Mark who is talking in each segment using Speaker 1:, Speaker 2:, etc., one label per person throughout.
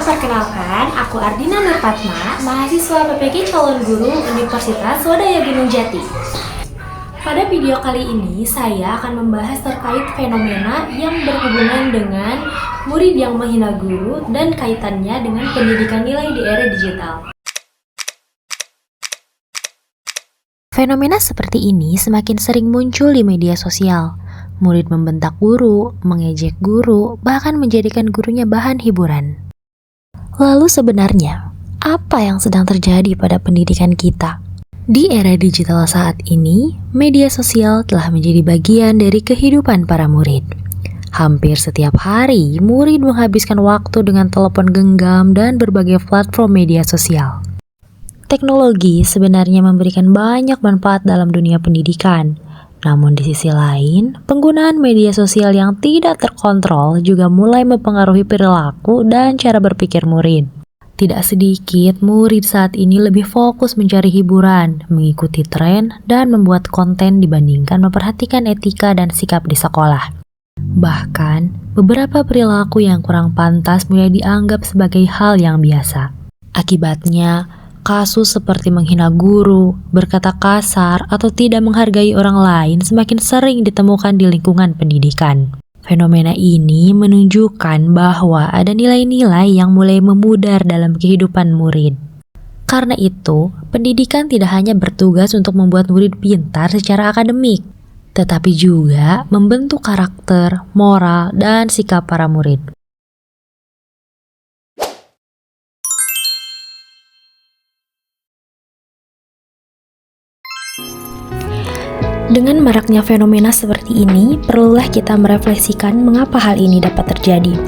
Speaker 1: perkenalkan, aku Ardina Nurfatma, mahasiswa PPG Calon Guru Universitas Wadaya Gunung Jati. Pada video kali ini, saya akan membahas terkait fenomena yang berhubungan dengan murid yang menghina guru dan kaitannya dengan pendidikan nilai di era digital.
Speaker 2: Fenomena seperti ini semakin sering muncul di media sosial. Murid membentak guru, mengejek guru, bahkan menjadikan gurunya bahan hiburan. Lalu sebenarnya, apa yang sedang terjadi pada pendidikan kita? Di era digital saat ini, media sosial telah menjadi bagian dari kehidupan para murid. Hampir setiap hari, murid menghabiskan waktu dengan telepon genggam dan berbagai platform media sosial. Teknologi sebenarnya memberikan banyak manfaat dalam dunia pendidikan. Namun di sisi lain, penggunaan media sosial yang tidak terkontrol juga mulai mempengaruhi perilaku dan cara berpikir murid. Tidak sedikit murid saat ini lebih fokus mencari hiburan, mengikuti tren, dan membuat konten dibandingkan memperhatikan etika dan sikap di sekolah. Bahkan, beberapa perilaku yang kurang pantas mulai dianggap sebagai hal yang biasa. Akibatnya, kasus seperti menghina guru, berkata kasar, atau tidak menghargai orang lain semakin sering ditemukan di lingkungan pendidikan. Fenomena ini menunjukkan bahwa ada nilai-nilai yang mulai memudar dalam kehidupan murid. Karena itu, pendidikan tidak hanya bertugas untuk membuat murid pintar secara akademik, tetapi juga membentuk karakter, moral, dan sikap para murid. Dengan maraknya fenomena seperti ini, perlulah kita merefleksikan mengapa hal ini dapat terjadi.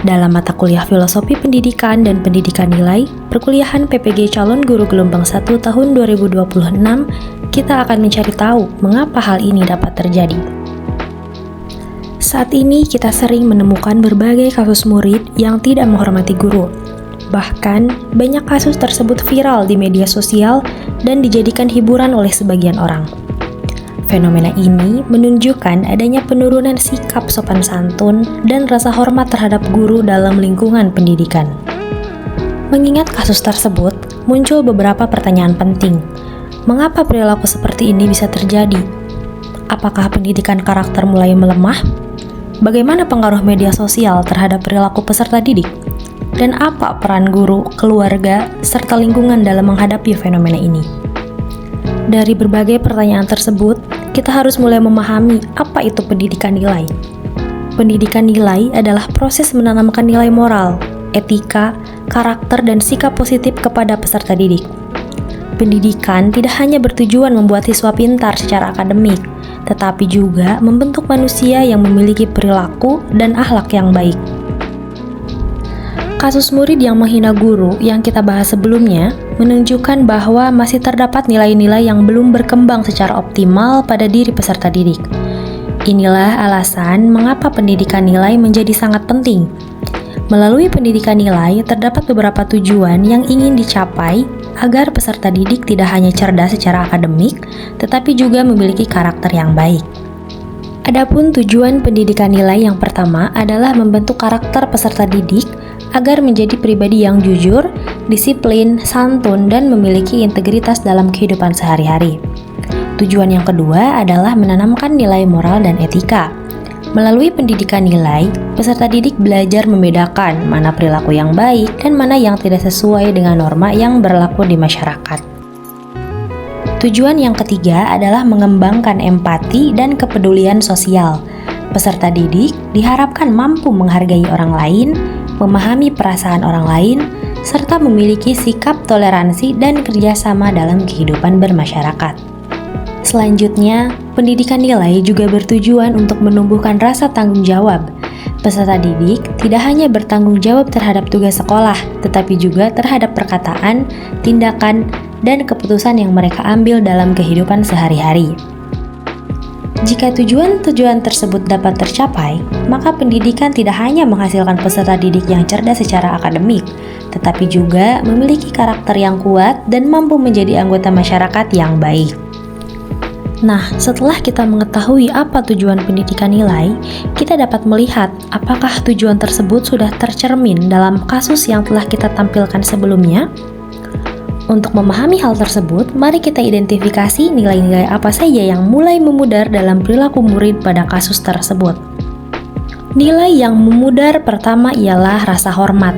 Speaker 2: Dalam mata kuliah Filosofi Pendidikan dan Pendidikan Nilai, perkuliahan PPG Calon Guru Gelombang 1 tahun 2026, kita akan mencari tahu mengapa hal ini dapat terjadi. Saat ini kita sering menemukan berbagai kasus murid yang tidak menghormati guru. Bahkan, banyak kasus tersebut viral di media sosial dan dijadikan hiburan oleh sebagian orang. Fenomena ini menunjukkan adanya penurunan sikap sopan santun dan rasa hormat terhadap guru dalam lingkungan pendidikan. Mengingat kasus tersebut, muncul beberapa pertanyaan penting. Mengapa perilaku seperti ini bisa terjadi? Apakah pendidikan karakter mulai melemah? Bagaimana pengaruh media sosial terhadap perilaku peserta didik? Dan apa peran guru, keluarga, serta lingkungan dalam menghadapi fenomena ini? Dari berbagai pertanyaan tersebut, kita harus mulai memahami apa itu pendidikan nilai. Pendidikan nilai adalah proses menanamkan nilai moral, etika, karakter, dan sikap positif kepada peserta didik. Pendidikan tidak hanya bertujuan membuat siswa pintar secara akademik, tetapi juga membentuk manusia yang memiliki perilaku dan akhlak yang baik. Kasus murid yang menghina guru yang kita bahas sebelumnya menunjukkan bahwa masih terdapat nilai-nilai yang belum berkembang secara optimal pada diri peserta didik. Inilah alasan mengapa pendidikan nilai menjadi sangat penting. Melalui pendidikan nilai, terdapat beberapa tujuan yang ingin dicapai agar peserta didik tidak hanya cerdas secara akademik, tetapi juga memiliki karakter yang baik. Adapun tujuan pendidikan nilai yang pertama adalah membentuk karakter peserta didik agar menjadi pribadi yang jujur, disiplin, santun, dan memiliki integritas dalam kehidupan sehari-hari. Tujuan yang kedua adalah menanamkan nilai moral dan etika. Melalui pendidikan nilai, peserta didik belajar membedakan mana perilaku yang baik dan mana yang tidak sesuai dengan norma yang berlaku di masyarakat. Tujuan yang ketiga adalah mengembangkan empati dan kepedulian sosial. Peserta didik diharapkan mampu menghargai orang lain, memahami perasaan orang lain, serta memiliki sikap toleransi dan kerjasama dalam kehidupan bermasyarakat. Selanjutnya, pendidikan nilai juga bertujuan untuk menumbuhkan rasa tanggung jawab. Peserta didik tidak hanya bertanggung jawab terhadap tugas sekolah, tetapi juga terhadap perkataan, tindakan, dan keputusan yang mereka ambil dalam kehidupan sehari-hari. Jika tujuan-tujuan tersebut dapat tercapai, maka pendidikan tidak hanya menghasilkan peserta didik yang cerdas secara akademik, tetapi juga memiliki karakter yang kuat dan mampu menjadi anggota masyarakat yang baik. Nah, setelah kita mengetahui apa tujuan pendidikan nilai, kita dapat melihat apakah tujuan tersebut sudah tercermin dalam kasus yang telah kita tampilkan sebelumnya. Untuk memahami hal tersebut, mari kita identifikasi nilai-nilai apa saja yang mulai memudar dalam perilaku murid pada kasus tersebut. Nilai yang memudar pertama ialah rasa hormat.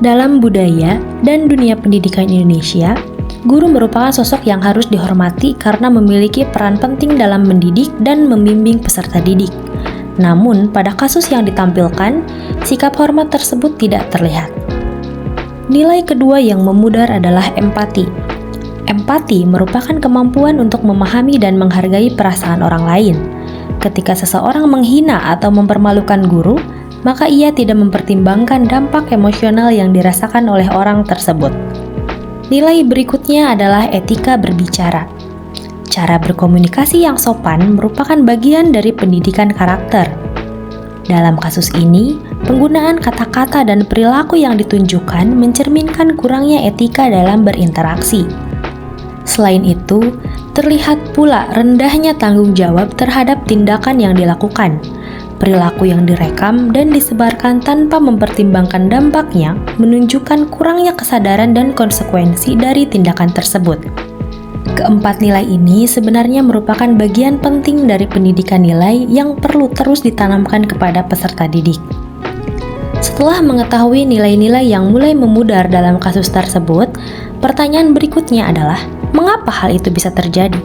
Speaker 2: Dalam budaya dan dunia pendidikan Indonesia, guru merupakan sosok yang harus dihormati karena memiliki peran penting dalam mendidik dan membimbing peserta didik. Namun, pada kasus yang ditampilkan, sikap hormat tersebut tidak terlihat. Nilai kedua yang memudar adalah empati. Empati merupakan kemampuan untuk memahami dan menghargai perasaan orang lain. Ketika seseorang menghina atau mempermalukan guru, maka ia tidak mempertimbangkan dampak emosional yang dirasakan oleh orang tersebut. Nilai berikutnya adalah etika berbicara. Cara berkomunikasi yang sopan merupakan bagian dari pendidikan karakter. Dalam kasus ini, penggunaan kata-kata dan perilaku yang ditunjukkan mencerminkan kurangnya etika dalam berinteraksi. Selain itu, terlihat pula rendahnya tanggung jawab terhadap tindakan yang dilakukan. Perilaku yang direkam dan disebarkan tanpa mempertimbangkan dampaknya menunjukkan kurangnya kesadaran dan konsekuensi dari tindakan tersebut. Keempat nilai ini sebenarnya merupakan bagian penting dari pendidikan nilai yang perlu terus ditanamkan kepada peserta didik. Setelah mengetahui nilai-nilai yang mulai memudar dalam kasus tersebut, pertanyaan berikutnya adalah, mengapa hal itu bisa terjadi?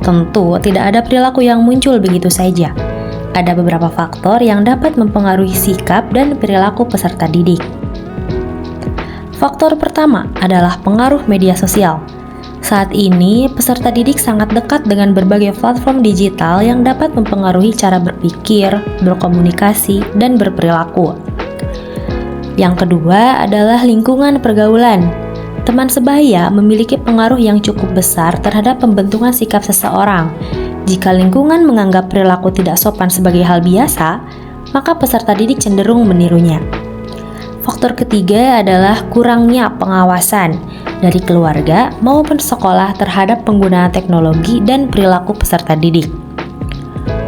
Speaker 2: Tentu tidak ada perilaku yang muncul begitu saja. Ada beberapa faktor yang dapat mempengaruhi sikap dan perilaku peserta didik. Faktor pertama adalah pengaruh media sosial. Saat ini, peserta didik sangat dekat dengan berbagai platform digital yang dapat mempengaruhi cara berpikir, berkomunikasi, dan berperilaku. Yang kedua adalah lingkungan pergaulan. Teman sebaya memiliki pengaruh yang cukup besar terhadap pembentukan sikap seseorang. Jika lingkungan menganggap perilaku tidak sopan sebagai hal biasa, maka peserta didik cenderung menirunya. Faktor ketiga adalah kurangnya pengawasan dari keluarga maupun sekolah terhadap penggunaan teknologi dan perilaku peserta didik.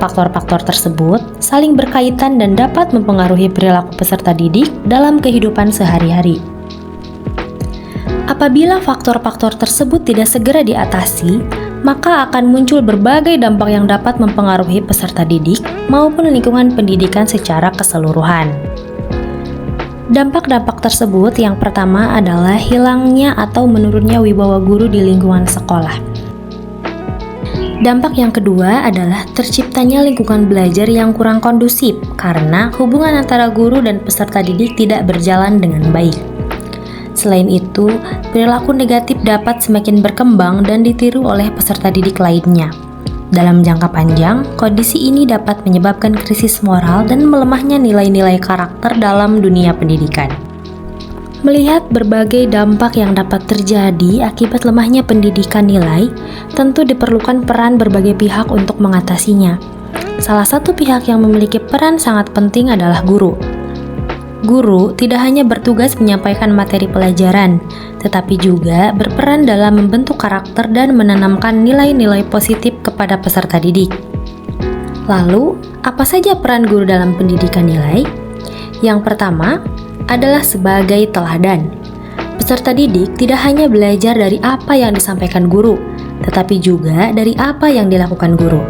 Speaker 2: Faktor-faktor tersebut saling berkaitan dan dapat mempengaruhi perilaku peserta didik dalam kehidupan sehari-hari. Apabila faktor-faktor tersebut tidak segera diatasi, maka akan muncul berbagai dampak yang dapat mempengaruhi peserta didik maupun lingkungan pendidikan secara keseluruhan. Dampak-dampak tersebut yang pertama adalah hilangnya atau menurunnya wibawa guru di lingkungan sekolah. Dampak yang kedua adalah terciptanya lingkungan belajar yang kurang kondusif karena hubungan antara guru dan peserta didik tidak berjalan dengan baik. Selain itu, perilaku negatif dapat semakin berkembang dan ditiru oleh peserta didik lainnya. Dalam jangka panjang, kondisi ini dapat menyebabkan krisis moral dan melemahnya nilai-nilai karakter dalam dunia pendidikan. Melihat berbagai dampak yang dapat terjadi akibat lemahnya pendidikan nilai, tentu diperlukan peran berbagai pihak untuk mengatasinya. Salah satu pihak yang memiliki peran sangat penting adalah guru. Guru tidak hanya bertugas menyampaikan materi pelajaran, tetapi juga berperan dalam membentuk karakter dan menanamkan nilai-nilai positif kepada peserta didik. Lalu, apa saja peran guru dalam pendidikan nilai? Yang pertama adalah sebagai teladan. Peserta didik tidak hanya belajar dari apa yang disampaikan guru, tetapi juga dari apa yang dilakukan guru.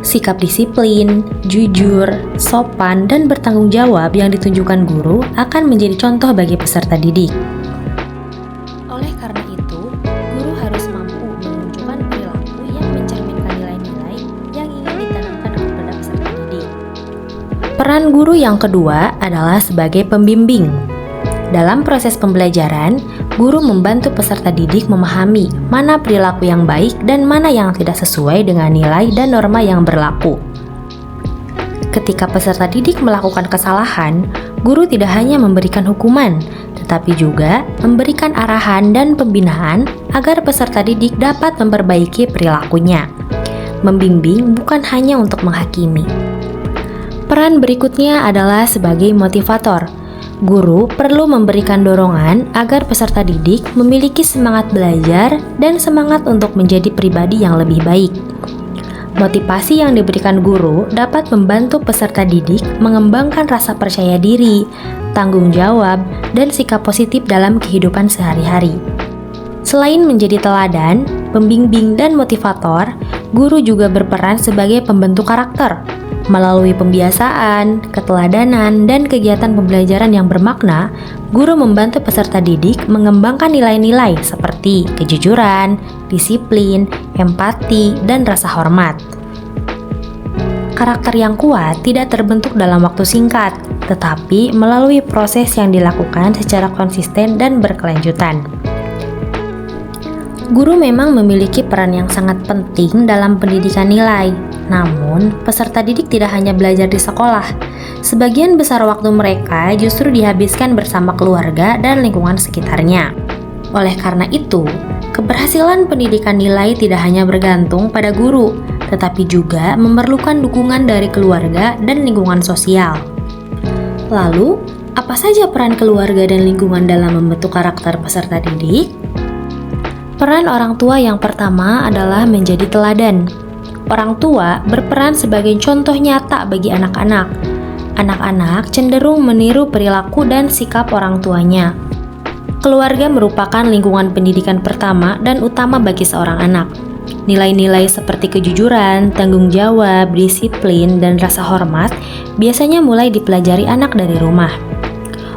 Speaker 2: Sikap disiplin, jujur, sopan, dan bertanggung jawab yang ditunjukkan guru akan menjadi contoh bagi peserta didik. Oleh karena itu, guru harus mampu menunjukkan perilaku yang mencerminkan nilai-nilai yang ingin ditanamkan kepada peserta didik. Peran guru yang kedua adalah sebagai pembimbing. Dalam proses pembelajaran, guru membantu peserta didik memahami mana perilaku yang baik dan mana yang tidak sesuai dengan nilai dan norma yang berlaku. Ketika peserta didik melakukan kesalahan, guru tidak hanya memberikan hukuman, tetapi juga memberikan arahan dan pembinaan agar peserta didik dapat memperbaiki perilakunya. Membimbing bukan hanya untuk menghakimi. Peran berikutnya adalah sebagai motivator. Guru perlu memberikan dorongan agar peserta didik memiliki semangat belajar dan semangat untuk menjadi pribadi yang lebih baik. Motivasi yang diberikan guru dapat membantu peserta didik mengembangkan rasa percaya diri, tanggung jawab, dan sikap positif dalam kehidupan sehari-hari. Selain menjadi teladan, pembimbing, dan motivator, guru juga berperan sebagai pembentuk karakter. Melalui pembiasaan, keteladanan, dan kegiatan pembelajaran yang bermakna, guru membantu peserta didik mengembangkan nilai-nilai seperti kejujuran, disiplin, empati, dan rasa hormat. Karakter yang kuat tidak terbentuk dalam waktu singkat, tetapi melalui proses yang dilakukan secara konsisten dan berkelanjutan. Guru memang memiliki peran yang sangat penting dalam pendidikan nilai. Namun, peserta didik tidak hanya belajar di sekolah. Sebagian besar waktu mereka justru dihabiskan bersama keluarga dan lingkungan sekitarnya. Oleh karena itu, keberhasilan pendidikan nilai tidak hanya bergantung pada guru, tetapi juga memerlukan dukungan dari keluarga dan lingkungan sosial. Lalu, apa saja peran keluarga dan lingkungan dalam membentuk karakter peserta didik? Peran orang tua yang pertama adalah menjadi teladan. Orang tua berperan sebagai contoh nyata bagi anak-anak. Anak-anak cenderung meniru perilaku dan sikap orang tuanya. Keluarga merupakan lingkungan pendidikan pertama dan utama bagi seorang anak. Nilai-nilai seperti kejujuran, tanggung jawab, disiplin, dan rasa hormat biasanya mulai dipelajari anak dari rumah.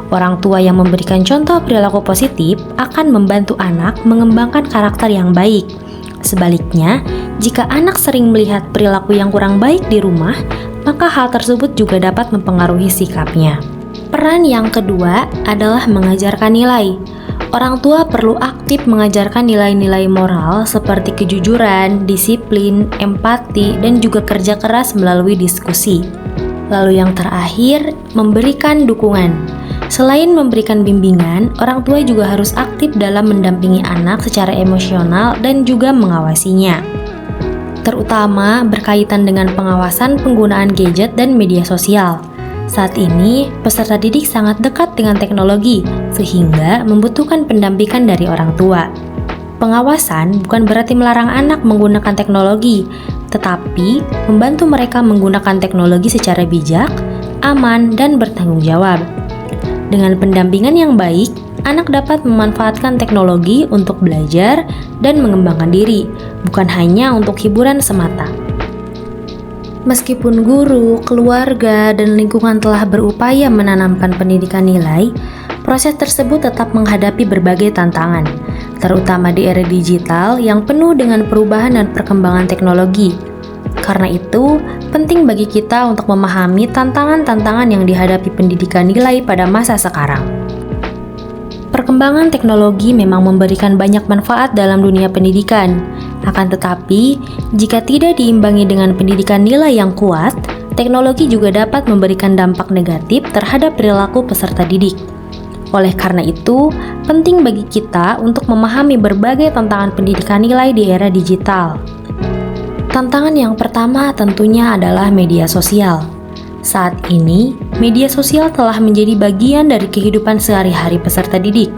Speaker 2: Orang tua yang memberikan contoh perilaku positif akan membantu anak mengembangkan karakter yang baik. Sebaliknya, jika anak sering melihat perilaku yang kurang baik di rumah, maka hal tersebut juga dapat mempengaruhi sikapnya. Peran yang kedua adalah mengajarkan nilai. Orang tua perlu aktif mengajarkan nilai-nilai moral seperti kejujuran, disiplin, empati, dan juga kerja keras melalui diskusi. Lalu yang terakhir, memberikan dukungan. Selain memberikan bimbingan, orang tua juga harus aktif dalam mendampingi anak secara emosional dan juga mengawasinya. Terutama berkaitan dengan pengawasan penggunaan gadget dan media sosial. Saat ini, peserta didik sangat dekat dengan teknologi, sehingga membutuhkan pendampingan dari orang tua. Pengawasan bukan berarti melarang anak menggunakan teknologi, tetapi membantu mereka menggunakan teknologi secara bijak, aman, dan bertanggung jawab. Dengan pendampingan yang baik, anak dapat memanfaatkan teknologi untuk belajar dan mengembangkan diri, bukan hanya untuk hiburan semata. Meskipun guru, keluarga, dan lingkungan telah berupaya menanamkan pendidikan nilai, proses tersebut tetap menghadapi berbagai tantangan, terutama di era digital yang penuh dengan perubahan dan perkembangan teknologi. Karena itu, penting bagi kita untuk memahami tantangan-tantangan yang dihadapi pendidikan nilai pada masa sekarang. Perkembangan teknologi memang memberikan banyak manfaat dalam dunia pendidikan. Akan tetapi, jika tidak diimbangi dengan pendidikan nilai yang kuat, teknologi juga dapat memberikan dampak negatif terhadap perilaku peserta didik. Oleh karena itu, penting bagi kita untuk memahami berbagai tantangan pendidikan nilai di era digital. Tantangan yang pertama tentunya adalah media sosial. Saat ini, media sosial telah menjadi bagian dari kehidupan sehari-hari peserta didik.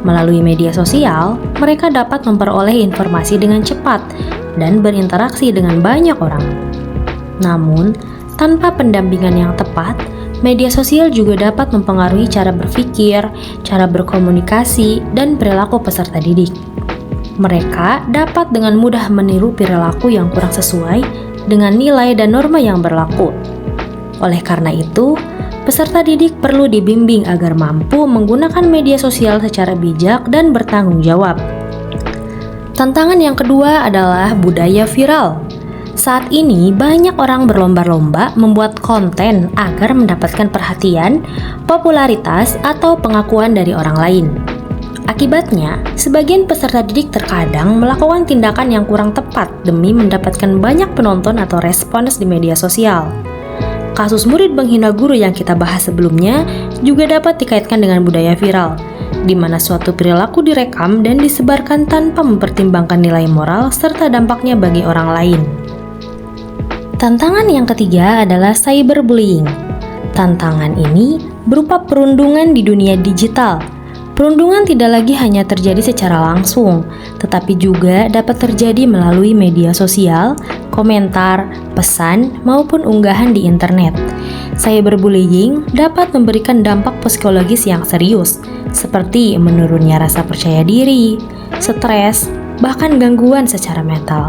Speaker 2: Melalui media sosial, mereka dapat memperoleh informasi dengan cepat dan berinteraksi dengan banyak orang. Namun, tanpa pendampingan yang tepat, media sosial juga dapat mempengaruhi cara berpikir, cara berkomunikasi, dan perilaku peserta didik. Mereka dapat dengan mudah meniru perilaku yang kurang sesuai dengan nilai dan norma yang berlaku. Oleh karena itu, peserta didik perlu dibimbing agar mampu menggunakan media sosial secara bijak dan bertanggung jawab. Tantangan yang kedua adalah budaya viral. Saat ini, banyak orang berlomba-lomba membuat konten agar mendapatkan perhatian, popularitas, atau pengakuan dari orang lain. Akibatnya, sebagian peserta didik terkadang melakukan tindakan yang kurang tepat demi mendapatkan banyak penonton atau respons di media sosial. Kasus murid menghina guru yang kita bahas sebelumnya juga dapat dikaitkan dengan budaya viral, di mana suatu perilaku direkam dan disebarkan tanpa mempertimbangkan nilai moral serta dampaknya bagi orang lain. Tantangan yang ketiga adalah cyberbullying. Tantangan ini berupa perundungan di dunia digital. Perundungan tidak lagi hanya terjadi secara langsung, tetapi juga dapat terjadi melalui media sosial, komentar, pesan, maupun unggahan di internet. Cyberbullying dapat memberikan dampak psikologis yang serius, seperti menurunnya rasa percaya diri, stres, bahkan gangguan secara mental.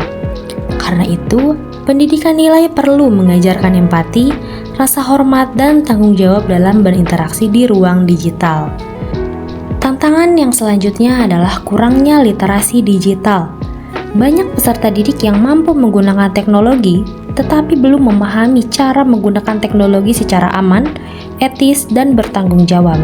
Speaker 2: Karena itu, pendidikan nilai perlu mengajarkan empati, rasa hormat, dan tanggung jawab dalam berinteraksi di ruang digital. Tantangan yang selanjutnya adalah kurangnya literasi digital. Banyak peserta didik yang mampu menggunakan teknologi, tetapi belum memahami cara menggunakan teknologi secara aman, etis, dan bertanggung jawab.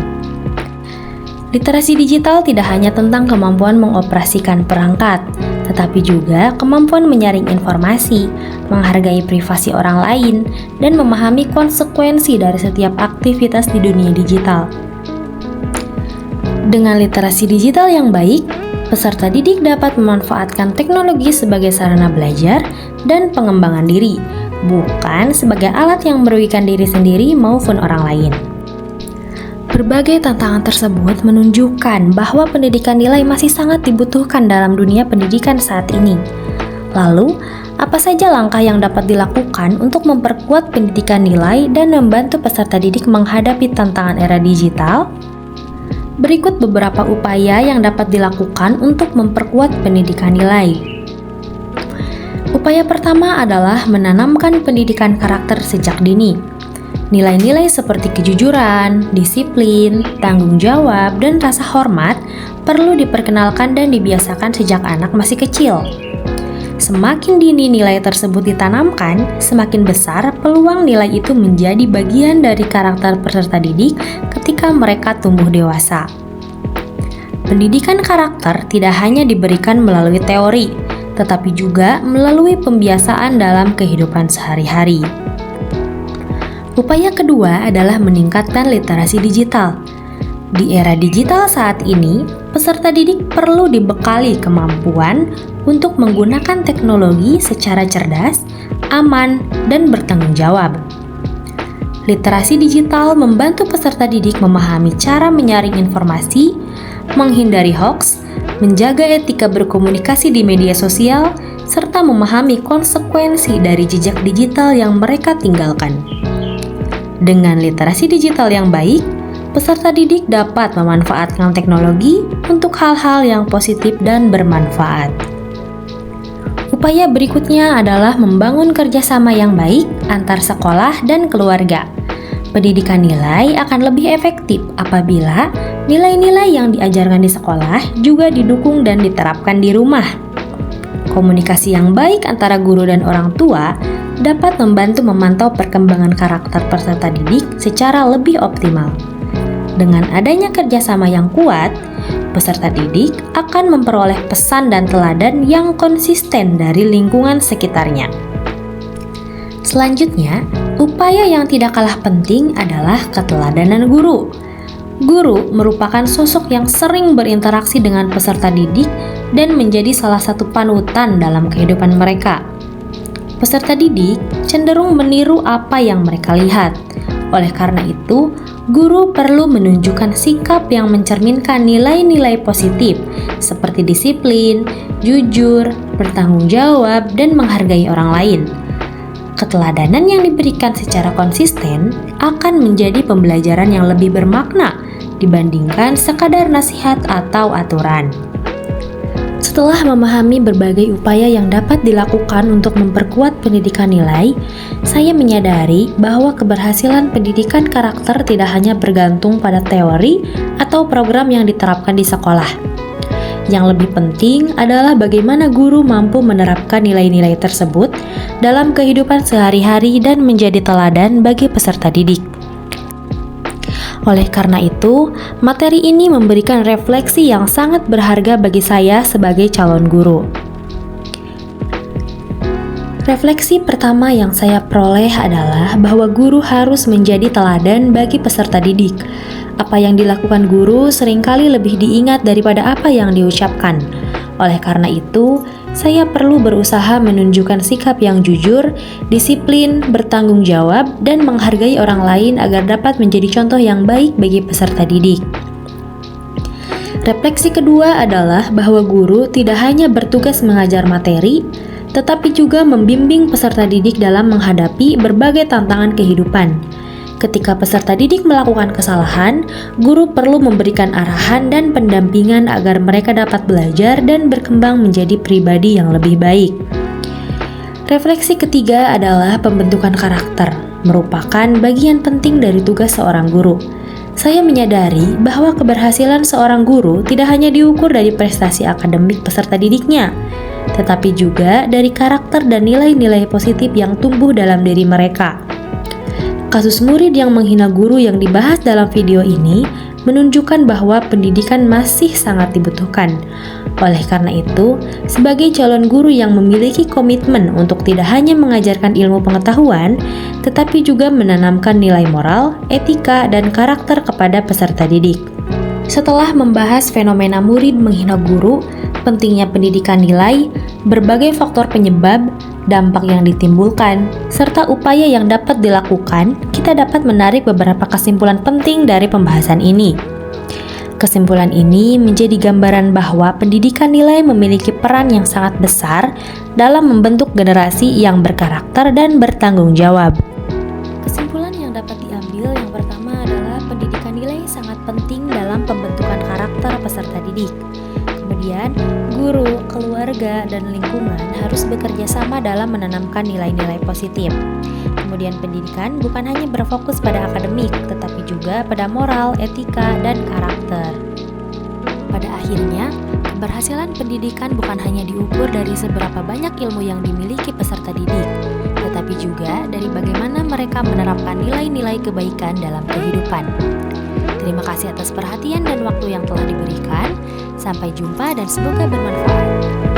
Speaker 2: Literasi digital tidak hanya tentang kemampuan mengoperasikan perangkat, tetapi juga kemampuan menyaring informasi, menghargai privasi orang lain, dan memahami konsekuensi dari setiap aktivitas di dunia digital. Dengan literasi digital yang baik, peserta didik dapat memanfaatkan teknologi sebagai sarana belajar dan pengembangan diri, bukan sebagai alat yang merugikan diri sendiri maupun orang lain. Berbagai tantangan tersebut menunjukkan bahwa pendidikan nilai masih sangat dibutuhkan dalam dunia pendidikan saat ini. Lalu, apa saja langkah yang dapat dilakukan untuk memperkuat pendidikan nilai dan membantu peserta didik menghadapi tantangan era digital? Berikut beberapa upaya yang dapat dilakukan untuk memperkuat pendidikan nilai. Upaya pertama adalah menanamkan pendidikan karakter sejak dini. Nilai-nilai seperti kejujuran, disiplin, tanggung jawab, dan rasa hormat perlu diperkenalkan dan dibiasakan sejak anak masih kecil. Semakin dini nilai tersebut ditanamkan, semakin besar peluang nilai itu menjadi bagian dari karakter peserta didik ketika mereka tumbuh dewasa. Pendidikan karakter tidak hanya diberikan melalui teori, tetapi juga melalui pembiasaan dalam kehidupan sehari-hari. Upaya kedua adalah meningkatkan literasi digital. Di era digital saat ini, peserta didik perlu dibekali kemampuan untuk menggunakan teknologi secara cerdas, aman, dan bertanggung jawab. Literasi digital membantu peserta didik memahami cara menyaring informasi, menghindari hoaks, menjaga etika berkomunikasi di media sosial, serta memahami konsekuensi dari jejak digital yang mereka tinggalkan. Dengan literasi digital yang baik, peserta didik dapat memanfaatkan teknologi untuk hal-hal yang positif dan bermanfaat. Upaya berikutnya adalah membangun kerjasama yang baik antar sekolah dan keluarga. Pendidikan nilai akan lebih efektif apabila nilai-nilai yang diajarkan di sekolah juga didukung dan diterapkan di rumah. Komunikasi yang baik antara guru dan orang tua dapat membantu memantau perkembangan karakter peserta didik secara lebih optimal. Dengan adanya kerjasama yang kuat, peserta didik akan memperoleh pesan dan teladan yang konsisten dari lingkungan sekitarnya. Selanjutnya, upaya yang tidak kalah penting adalah keteladanan guru. Guru merupakan sosok yang sering berinteraksi dengan peserta didik dan menjadi salah satu panutan dalam kehidupan mereka. Peserta didik cenderung meniru apa yang mereka lihat. Oleh karena itu, guru perlu menunjukkan sikap yang mencerminkan nilai-nilai positif seperti disiplin, jujur, bertanggung jawab, dan menghargai orang lain. Keteladanan yang diberikan secara konsisten akan menjadi pembelajaran yang lebih bermakna dibandingkan sekadar nasihat atau aturan. Setelah memahami berbagai upaya yang dapat dilakukan untuk memperkuat pendidikan nilai, saya menyadari bahwa keberhasilan pendidikan karakter tidak hanya bergantung pada teori atau program yang diterapkan di sekolah. Yang lebih penting adalah bagaimana guru mampu menerapkan nilai-nilai tersebut dalam kehidupan sehari-hari dan menjadi teladan bagi peserta didik. Oleh karena itu, materi ini memberikan refleksi yang sangat berharga bagi saya sebagai calon guru. Refleksi pertama yang saya peroleh adalah bahwa guru harus menjadi teladan bagi peserta didik. Apa yang dilakukan guru seringkali lebih diingat daripada apa yang diucapkan. Oleh karena itu, saya perlu berusaha menunjukkan sikap yang jujur, disiplin, bertanggung jawab, dan menghargai orang lain agar dapat menjadi contoh yang baik bagi peserta didik. Refleksi kedua adalah bahwa guru tidak hanya bertugas mengajar materi, tetapi juga membimbing peserta didik dalam menghadapi berbagai tantangan kehidupan. Ketika peserta didik melakukan kesalahan, guru perlu memberikan arahan dan pendampingan agar mereka dapat belajar dan berkembang menjadi pribadi yang lebih baik. Refleksi ketiga adalah pembentukan karakter, merupakan bagian penting dari tugas seorang guru. Saya menyadari bahwa keberhasilan seorang guru tidak hanya diukur dari prestasi akademik peserta didiknya, tetapi juga dari karakter dan nilai-nilai positif yang tumbuh dalam diri mereka. Kasus murid yang menghina guru yang dibahas dalam video ini menunjukkan bahwa pendidikan masih sangat dibutuhkan. Oleh karena itu, sebagai calon guru yang memiliki komitmen untuk tidak hanya mengajarkan ilmu pengetahuan, tetapi juga menanamkan nilai moral, etika, dan karakter kepada peserta didik. Setelah membahas fenomena murid menghina guru, pentingnya pendidikan nilai, berbagai faktor penyebab, dampak yang ditimbulkan, serta upaya yang dapat dilakukan, kita dapat menarik beberapa kesimpulan penting dari pembahasan ini. Kesimpulan ini menjadi gambaran bahwa pendidikan nilai memiliki peran yang sangat besar dalam membentuk generasi yang berkarakter dan bertanggung jawab. Kesimpulan yang dapat diambil yang pertama adalah pendidikan nilai sangat penting dalam pembentukan karakter peserta didik. Kemudian, guru, keluarga, dan lingkungan harus bekerja sama dalam menanamkan nilai-nilai positif. Kemudian pendidikan bukan hanya berfokus pada akademik, tetapi juga pada moral, etika, dan karakter. Pada akhirnya, keberhasilan pendidikan bukan hanya diukur dari seberapa banyak ilmu yang dimiliki peserta didik, tetapi juga dari bagaimana mereka menerapkan nilai-nilai kebaikan dalam kehidupan. Terima kasih atas perhatian dan waktu yang telah diberikan. Sampai jumpa dan semoga bermanfaat.